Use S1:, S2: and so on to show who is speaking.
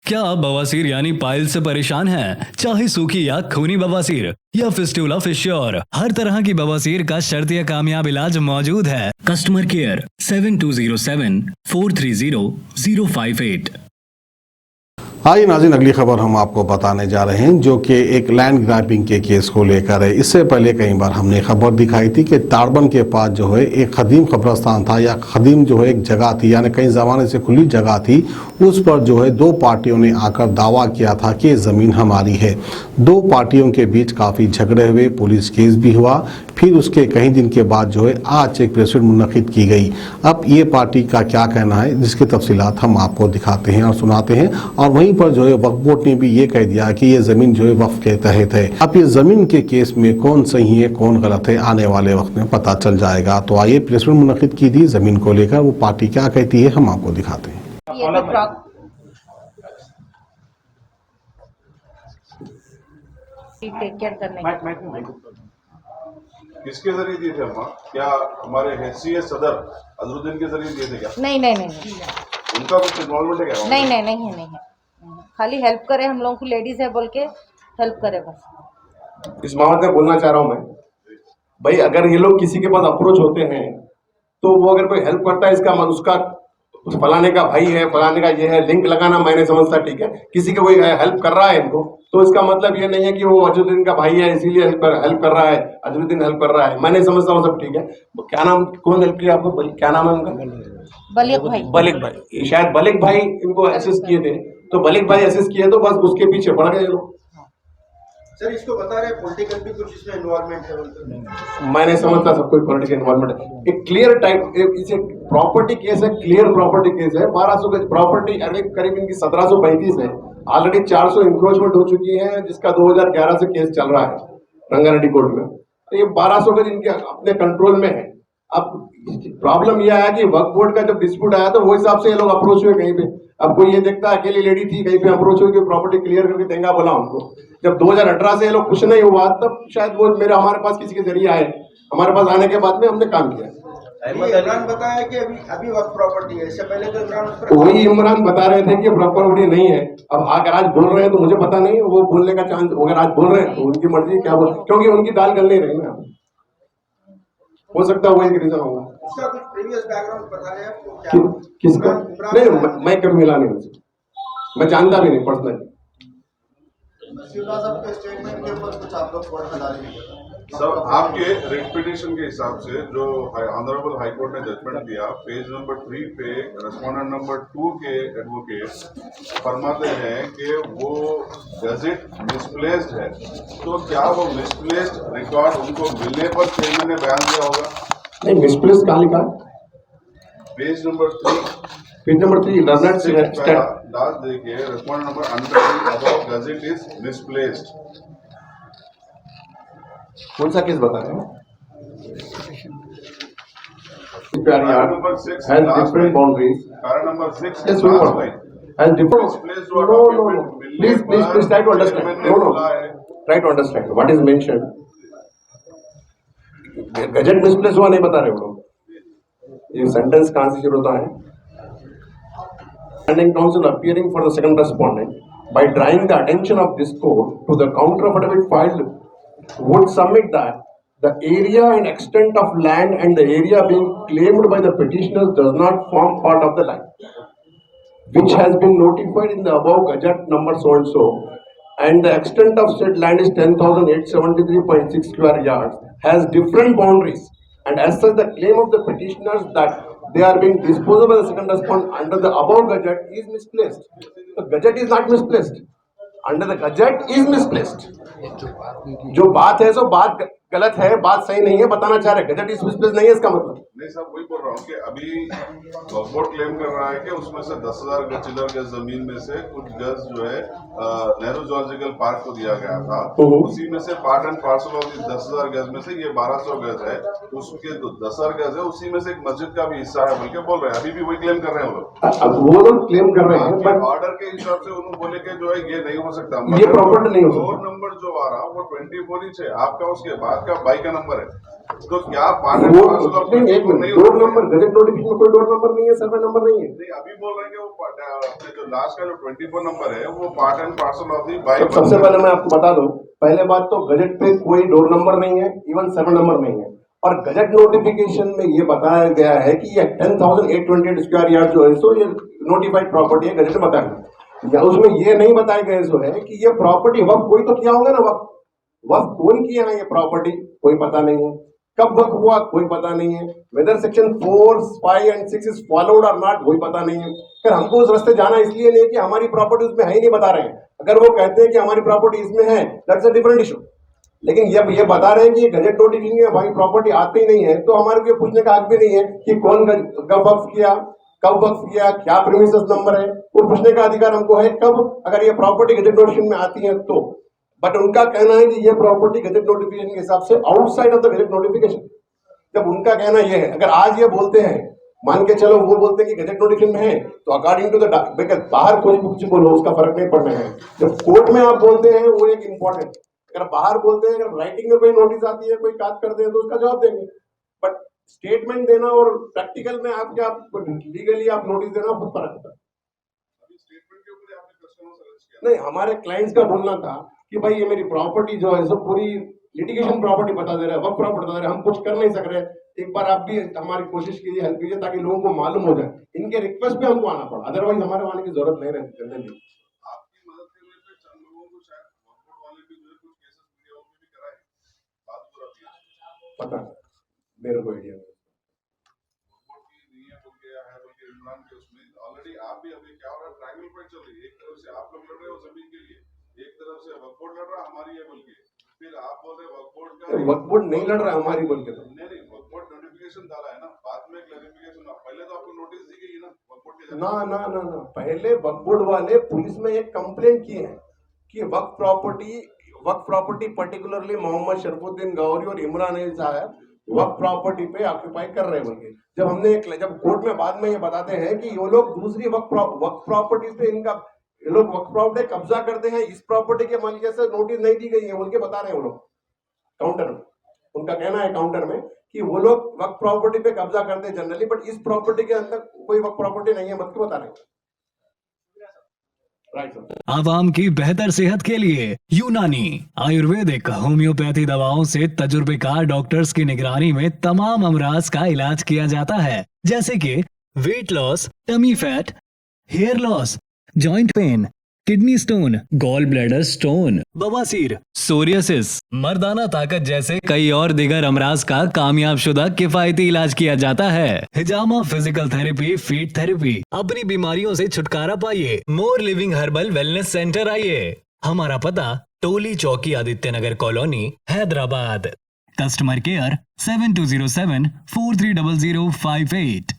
S1: क्या आप बवासीर यानी पाइल्स से परेशान हैं? चाहे सूखी या खूनी बवासीर या फिस्टुला फिश्योर, हर तरह की बवासीर का शर्तीय कामयाब इलाज मौजूद है। Customer care 7207-430-058।
S2: आइए नाज़रीन, अगली खबर हम आपको बताने जा रहे हैं जो कि एक लैंड ग्रैबिंग के केस को लेकर है। इससे पहले कई बार हमने खबर दिखाई थी कि ताड़बन के पास जो है एक खदीम कब्रस्तान था या खदीम जो है एक जगह थी, यानी कई ज़माने से खुली जगह थी। उस पर जो है दो पार्टियों ने आकर दावा किया था कि ज़मीन हमारी है। दो पार्टियों के बीच काफ़ी झगड़े हुए, पुलिस केस भी हुआ। फिर उसके कई दिन के बाद जो है आज एक प्रेस मुनक़िद की गई। अब ये पार्टी का क्या कहना है, जिसकी तफसीलात हम आपको दिखाते हैं और सुनाते हैं। और वहीं पर जो है वक्फ बोर्ड ने भी ये कह दिया कि ये ज़मीन जो है वक्फ के तहत है। अब ये ज़मीन के केस में कौन सही है कौन गलत है, आने वाले वक्त में पता चल जाएगा। तो आइए, प्रेस मुनक़िद की थी ज़मीन को लेकर, वो पार्टी क्या कहती है हम आपको दिखाते हैं।
S3: टेक केयर करने
S4: किसके जरिए दिए थे अम्मा? क्या हमारे हैसियत सदर अजरुद्दीन के जरिए दिए थे क्या?
S3: नहीं।
S4: उनका कुछ इन्वॉल्वमेंट है क्या?
S3: नहीं है। खाली हेल्प करे, हम लोगों को लेडीज है बोल के हेल्प करे बस।
S5: इस मामले में बोलना चाह रहा हूं मैं भाई, अगर ये लोग किसी के पास अप्रोच होते हैं तो वो अगर कोई हेल्प करता है, इसका उसका फलाने का भाई है, फलाने का ये है, लिंक लगाना मैंने समझता ठीक है। किसी का कोई हेल्प कर रहा है इनको, तो इसका मतलब ये नहीं है कि वो अजरुद्दीन का भाई है इसीलिए हेल्प कर रहा है, अजरुद्दीन हेल्प कर रहा है। मैंने समझता हूँ सब ठीक है। क्या नाम, कौन हेल्प किया आपको, क्या नाम है उनका? बलिक भाई। शायद बलिक भाई इनको असिस्ट किए थे, तो बलिक भाई असिस्ट किए तो बस उसके पीछे पड़ गए लोग।
S6: सर, इसको बता रहे पॉलिटिकल भी कुछ इसमें इन्वॉल्वमेंट है बोलते।
S5: मैंने समझता सब कोई पॉलिटिकल इन्वॉल्वमेंट है। एक क्लियर टाइप, इसे प्रॉपर्टी केस है, क्लियर प्रॉपर्टी केस है। 1200 गज प्रॉपर्टी, अरे करीब इनकी 1735 है। ऑलरेडी 400 इंक्रोचमेंट हो चुकी है, जिसका 2011 से केस चल रहा है रंगारेड्डी कोर्ट में। तो ये 1200 गज इनके अपने कंट्रोल में है। अब प्रॉब्लम यह है कि वक्फ बोर्ड का जब डिस्प्यूट आया तो वो हिसाब से ये लोग अप्रोच हुए कहीं पे। अब कोई ये देखता है अकेली लेडी थी, कहीं पे अप्रोच हुई कि प्रॉपर्टी क्लियर करके देंगे, बोला उनको। जब 2018 से ये लोग कुछ नहीं हुआ, तब शायद वो हमारे पास किसी के जरिए आए। हमारे पास आने के बाद में हमने काम किया।
S6: इमरान बताया कि अभी वक्त प्रॉपर्टी है, इससे पहले तो
S5: वही इमरान बता रहे थे कि प्रॉपर्टी नहीं है। अब अगर आज बोल रहे हैं तो मुझे पता नहीं, वो बोलने का चांस, अगर आज बोल रहे हैं तो उनकी मर्जी, क्या बोल, क्योंकि उनकी दाल गल नहीं रही ना। हो सकता है वो एक रीजन होगा।
S6: इसका कुछ प्रीवियस बैकग्राउंड पता है आपको?
S5: किसका? नहीं, मैं कभी मिला नहीं उनसे, मैं जानता भी नहीं पर्सनली।
S6: स्टेटमेंट के ऊपर कुछ आप लोग
S4: सर, आपके रिट पिटीशन के हिसाब से जो ऑनरेबल हाई कोर्ट ने जजमेंट दिया, पेज नंबर 3 पे रेस्पोंडेंट नंबर 2 के एडवोकेट फरमाते हैं कि वो गजेट मिसप्लेस्ड है। तो क्या वो मिसप्लेस्ड रिकॉर्ड उनको मिलने पर चेयरमैन ने बयान दिया होगा?
S5: नहीं, मिसप्लेस्ड कहाँ लिखा?
S4: पेज नंबर 3 लास्ट देखिए, respondent number under about gazette is misplaced.
S5: कौन सा केस बता रहे हैं?
S4: Number 6
S5: has different boundaries.
S4: Para number 6
S5: Yes,
S4: last
S5: no.
S4: line.
S5: Has different.
S4: Misplaced
S5: No.
S4: document
S5: Please try to understand. No. Try to understand what is mentioned. Gazette misplace हुआ नहीं बता रहे वो लोग। ये सेंटेंस कहाँ से शुरू होता है? Standing counsel appearing for the second respondent by drawing the attention of this court to the counter affidavit filed would submit that the area and extent of land and the area being claimed by the petitioners does not form part of the land, which has been notified in the above gazette number so and so, and the extent of said land is 10,873.6 square yards, has different boundaries, and as such the claim of the petitioners that they are being disposed by the second respondent under the above gazette is misplaced. The gazette is not misplaced. Under the gazette is misplaced. जो बात है सो बात गलत है, बात सही नहीं है, बताना चाह रहे। गजट इस मिसप्लेस नहीं है इसका मतलब।
S4: नहीं साहब, वही बोल रहा हूँ कि अभी वक्फ बोर्ड क्लेम कर रहा है कि उसमें से 10,000 चिल्लर गज जमीन में से कुछ गज जो है नेहरू जूलॉजिकल पार्क को दिया गया था। उसी में से पार्ट एंड पार्सल ऑफ 10,000 गज में से ये 1200 गज है, उसके जो 10,000 गज है उसी में से एक मस्जिद का भी हिस्सा है बोल के बोल रहे हैं। अभी भी वही क्लेम कर रहे हैं वो लोग।
S5: अब वो लोग क्लेम कर रहे हैं, बट
S4: ऑर्डर के हिसाब से उन्होंने बोले कि जो है ये नहीं हो सकता,
S5: ये प्रॉपर्टी नहीं हो सकता।
S4: नंबर जो आ रहा वो 24 इंच है आपका, उसके बाद आपका बाइक का नंबर है, तो क्या पार्ट एंड पार्सल ऑफ
S5: नहीं, एक minute, door number gazette notification में कोई डोर नंबर नहीं है, सर्वे नंबर नहीं है।
S4: नहीं, अभी बोल रहे हैं कि वो अपने जो लास्ट का जो 24 नंबर है वो part and parcel of the bike.
S5: सबसे पहले मैं आपको बता दूं, पहले बात तो गजट पे कोई डोर नंबर नहीं है, इवन सर्वे नंबर नहीं है। और गजट नोटिफिकेशन में ये बताया गया है कि ये 10,828 स्क्वायर यार्ड जो है सो ये नोटिफाइड प्रॉपर्टी है, गजट में बताया गया। उसमें ये नहीं बताया गया सो है कि ये प्रॉपर्टी वक्त कोई तो किया होगा ना, वक्त कौन किया है ये प्रॉपर्टी कोई पता नहीं है, कब वक्त हुआ कोई पता नहीं है, whether section 4, 5 and 6 is followed और नॉट कोई पता नहीं है। फिर हमको उस रास्ते जाना इसलिए नहीं कि हमारी प्रॉपर्टी उसमें है ही नहीं बता रहे हैं। अगर वो कहते हैं कि हमारी प्रॉपर्टी इसमें है, दैट्स अ डिफरेंट इशू। लेकिन जब ये बता रहे हैं कि ये गजट नोटिफिकेशन में हमारी प्रॉपर्टी आती ही नहीं है, तो हमारे को पूछने का हक भी नहीं है कि कौन कब वक्त किया, कब वक्त किया, क्या प्रीमिसेस नंबर है, वो पूछने का अधिकार हमको है कब, अगर ये प्रॉपर्टी गजट नोटिफिकेशन में आती है तो। बट उनका कहना है कि ये प्रॉपर्टी गजट नोटिफिकेशन के हिसाब से outside of the gazette notification. जब उनका कहना ये है, अगर आज ये बोलते हैं, मान के चलो वो बोलते हैं कि गजट नोटिफिकेशन में है, तो अकॉर्डिंग टू द बाहर कोई कुछ बोलो उसका फर्क नहीं पड़ना है। जब कोर्ट में आप बोलते हैं वो एक इंपॉर्टेंट, अगर बाहर बोलते हैं, अगर राइटिंग में कोई नोटिस आती है, कोई काज करते हैं तो उसका जवाब देंगे। बट स्टेटमेंट देना और प्रैक्टिकल में आप क्या लीगली आप नोटिस देना बहुत फर्क होता है। नहीं, हमारे क्लाइंट्स का बोलना था कि भाई ये मेरी प्रॉपर्टी जो है सो पूरी लिटिगेशन प्रॉपर्टी बता दे रहा है, वर्क प्रॉपर्टी बता दे रहा है, हम कुछ कर नहीं सक रहे। एक बार आप भी हमारी कोशिश कीजिए, हेल्प कीजिए, ताकि लोगों को मालूम हो जाए। इनके रिक्वेस्ट पे हमको आना पड़ा, अदरवाइज हमारे आने की जरूरत नहीं रहती करने की।
S4: आपकी मदद करने पे चंद लोगों को शायद वक्फ वाले भी जो है कुछ केसेस मीडिया में भी कराए, बात पूरा किया
S5: पता मेरे को आइडिया
S4: वक्फ की नहीं है बोल गया है, बल्कि इमरान के उसमें ऑलरेडी आप भी अभी क्या हो रहा है, ट्रायंगल फाइट चल रही है। एक तरफ से आप लोग लड़ रहे हो जमीन के लिए, एक तरफ से वक्फ बोर्ड लड़ रहा है हमारी है बोल के, फिर आप बोल रहे वक्फ बोर्ड का
S5: वक्फ बोर्ड नहीं लड़ रहा हमारी बोल के।
S4: नहीं, वक्फ बोर्ड नोटिफिकेशन डाला है ना, बाद में क्लैरिफिकेशन, पहले तो आपको नोटिस दी गई ना वक्फ बोर्ड के।
S5: ना ना ना ना, पहले वक्फ बोर्ड वाले पुलिस में एक कंप्लेंट किए हैं कि वक्फ प्रॉपर्टी पर्टिकुलरली मोहम्मद शरफुद्दीन गौरी और इमरान अली साहब वक्फ प्रॉपर्टी पे ऑक्यूपाई कर रहे हैं बोल के। जब कोर्ट में बाद में ये बताते हैं कि वो लोग दूसरी वक्फ प्रॉपर्टी पे इनका ये लोग वक्फ प्रॉपर्टी कब्जा करते हैं, इस प्रॉपर्टी के मालिक से नोटिस नहीं दी गई है बोल के बता रहे हैं वो लोग काउंटर में। उनका कहना है काउंटर में कि वो लोग वक्फ प्रॉपर्टी पे कब्जा करते हैं जनरली, बट इस प्रॉपर्टी के अंदर कोई वक्फ प्रॉपर्टी नहीं है, मतलब बता रहे हैं।
S1: आवाम की बेहतर सेहत के लिए यूनानी आयुर्वेदिक होम्योपैथी दवाओं से तजुर्बेकार डॉक्टर्स की निगरानी में तमाम अमराज का इलाज किया जाता है, जैसे कि weight loss, tummy fat, hair loss, joint pain, kidney stone, gall bladder stone, बवासीर, सोरियासिस, मर्दाना ताकत जैसे कई और दिगर अमराज का कामयाब शुदा किफायती इलाज किया जाता है। हिजामा फिजिकल थेरेपी, फीट थेरेपी, अपनी बीमारियों से छुटकारा पाइए। More living herbal wellness centre आइए। हमारा पता Toli Chowki, Aditya Nagar colony, Hyderabad. Customer care 7207 430058।